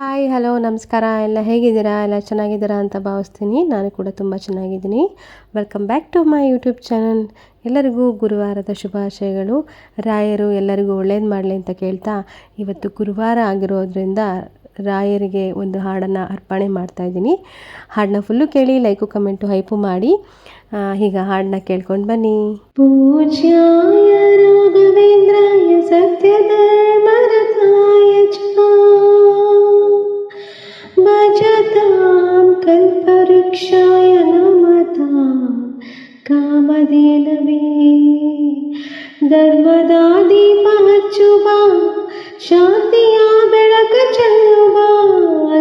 Hi hello ನಮಸ್ಕಾರ. ಎಲ್ಲ ಹೇಗಿದ್ದೀರಾ? ಎಲ್ಲ ಚೆನ್ನಾಗಿದ್ದೀರಾ ಅಂತ ಭಾವಿಸ್ತೀನಿ. ನಾನು ಕೂಡ ತುಂಬ ಚೆನ್ನಾಗಿದ್ದೀನಿ. Welcome back to my YouTube channel. ಎಲ್ಲರಿಗೂ ಗುರುವಾರದ ಶುಭಾಶಯಗಳು. ರಾಯರು ಎಲ್ಲರಿಗೂ ಒಳ್ಳೇದು ಮಾಡಲಿ ಅಂತ ಕೇಳ್ತಾ, ಇವತ್ತು ಗುರುವಾರ ಆಗಿರೋದ್ರಿಂದ ರಾಯರಿಗೆ ಒಂದು ಹಾಡನ್ನು ಅರ್ಪಣೆ ಮಾಡ್ತಾಯಿದ್ದೀನಿ. ಹಾಡನ್ನ ಫುಲ್ಲು ಕೇಳಿ, ಲೈಕು ಕಮೆಂಟು ಹೈಪು ಮಾಡಿ. ಈಗ ಹಾಡನ್ನ ಕೇಳ್ಕೊಂಡು ಬನ್ನಿ. ಪೂಜ್ಯಾಯ ರಾಘವೇಂದ್ರಾಯ ಸತ್ಯಧರ್ಮರತಾಯ ಚ ಭಜತಾಂ ಕಲ್ಪವೃಕ್ಷಾಯ ನಮತಾಂ ಕಾಮಧೇನವೇ. ಧರ್ಮದ ದೀಪ ಹಚ್ಚು ಬಾ, ಶಾಂತಿಯ ಬೆಳಕ ಚೆಲ್ಲು ಬಾ.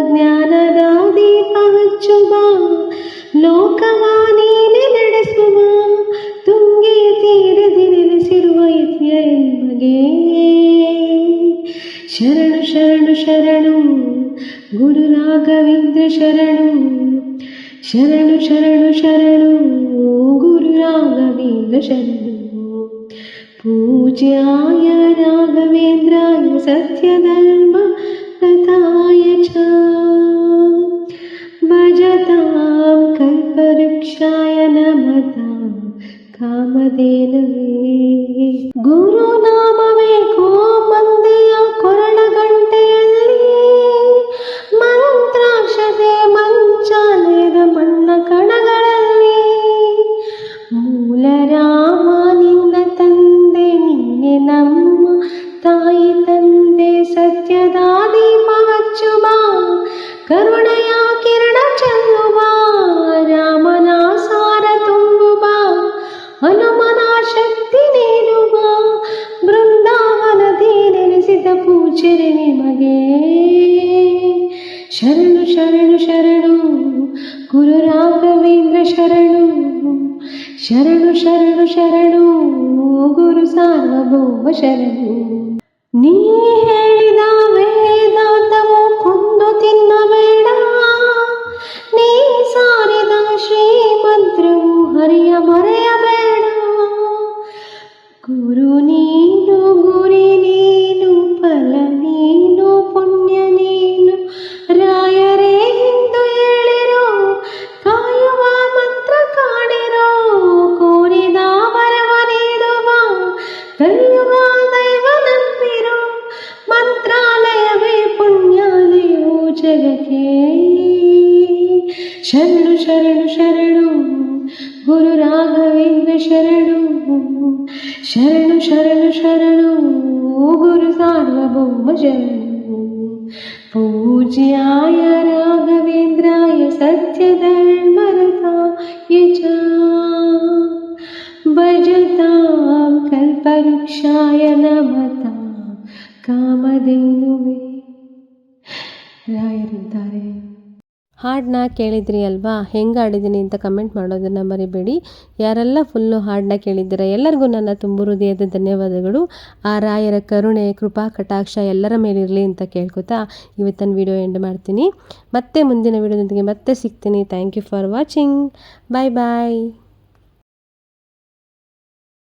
ಜ್ಞಾನದ ದೀಪ ಹಚ್ಚು ಬಾ, ಲೋಕವ ನೀನೆ ನಡೆಸುವ. ತುಂಗೆ ತೀರದಿ ನೆಲೆಸಿರುವ ಇತಿಯ ಎಲ್ಮಗೆ ಶರಣು ಶರಣು ಶರಣು ಗುರು ರಾಘವೇಂದ್ರ ಶರಣು. ಶರಣು ಶರಣು ಶರಣು ಗುರು ರಾಘವೇಂದ್ರ ಶರಣು. ಪೂಜ್ಯಾಯ ರಾಘವೇಂದ್ರಾಯ ಸತ್ಯಧರ್ಮ ರತಾಯ ಚ ಭಜತಾಂ ಕಲ್ಪವೃಕ್ಷಾಯ ನಮತಾಂ ಕಾಮಧೇನವೇ. ಗುರುನಾಮವೇ ಗೋಮಂದಿಯ ಕೊರಳ ಗಂಟೆಯಲ್ಲಿ, ಮಂತ್ರಾಕ್ಷತೆ ಮಂಚಾಲಯದ ಬಣ್ಣ ಕಣಗಳಲ್ಲಿ. ಮೂಲ ರಾಮ ನಿನ್ನ ತಂದೆ, ನೀನೆ ನಮ್ಮ ತಾಯಿ ತಂದೆ. ಸತ್ಯದ ದೀಪ ಹಚ್ಚು ಬಾ, ಕರುಣೆಯ ಕಿರಣ ಚೆಲ್ಲು ಬಾ. ರಾಮನ ಸಾರ ತುಂಬು ಬಾ, ಹನುಮನ ಶಕ್ತಿ ನೀನು ಬಾ. ಬೃಂದಾವನದಿ ನೆಲೆಸಿದ ಪೂಜ್ಯರೇ ನಿಮಗೆ ಶರಣು ಶರಣು ಶರಣು ಗುರು ರಾಘವೇಂದ್ರ ಶರಣು. ಶರಣು ಶರಣು ಶರಣು ಗುರು ಸಾರ್ವಭೌಮ ಶರಣು. ನೀ ಹೇಳಿದ ವೇದಾಂತವು ಕೊಂದು ತಿನ್ನಬೇಡ, ನೀ ಸಾರಿದ ಶ್ರೀಮಂತ್ರವು ಹರಿಯ ಮರೆಯಬೇಡ. ಗುರು ನೀನು, ಗುರಿ ನೀನು, ಫಲ ನೀನು, ಪುಣ್ಯ ನೀನು. ರಾಯರೇ ಎಂದು ಹೇಳಿರೋ, ಕಾಯುವ ಮಂತ್ರ ಕಾಡಿರೋ. ಕೋರಿದ ವರವ ನೀಡುವ, ಕಲಿಯುವ ದೈವ ನಂಬಿರೋ. ಮಂತ್ರಾಲಯವೇ ಪುಣ್ಯಾಲಯೋ ಜಗಕ್ಕೆ. ಶರಣು ಶರಣು ಶರಣು ಗುರು ರಾಘವೇಂದ್ರ ಶರಣು. ಶರಣು ಶರಣು ಶರಣು ಗುರು ಸಾರ್ವಭೌಮ ಶರಣು. ಪೂಜ್ಯಾಯ ರಾಘವೇಂದ್ರಾಯ ಸತ್ಯಧರ್ಮರತಾಯ ಚ ಭಜತಾಂ ಕಲ್ಪವೃಕ್ಷಾಯ ನಮತಾಂ ಕಾಮಧೇನುವೇ. ರಾಯರಿದ್ದಾರೆ. ಹಾಡನ್ನ ಕೇಳಿದ್ರಿ ಅಲ್ವಾ? ಹೆಂಗೆ ಆಡಿದ್ದೀನಿ ಅಂತ ಕಮೆಂಟ್ ಮಾಡೋದನ್ನು ಮರಿಬೇಡಿ. ಯಾರೆಲ್ಲ ಫುಲ್ಲು ಹಾಡನ್ನ ಕೇಳಿದ್ದೀರ ಎಲ್ಲರಿಗೂ ನನ್ನ ತುಂಬ ಹೃದಯದ ಧನ್ಯವಾದಗಳು. ಆ ರಾಯರ ಕರುಣೆ, ಕೃಪಾ ಕಟಾಕ್ಷ ಎಲ್ಲರ ಮೇಲಿರಲಿ ಅಂತ ಕೇಳ್ಕೊತಾ ಇವತ್ತಿನ ವಿಡಿಯೋ ಎಂಡ್ ಮಾಡ್ತೀನಿ. ಮತ್ತೆ ಮುಂದಿನ ವಿಡಿಯೋದೊಂದಿಗೆ ಮತ್ತೆ ಸಿಗ್ತೀನಿ. Thank you for watching. Bye bye.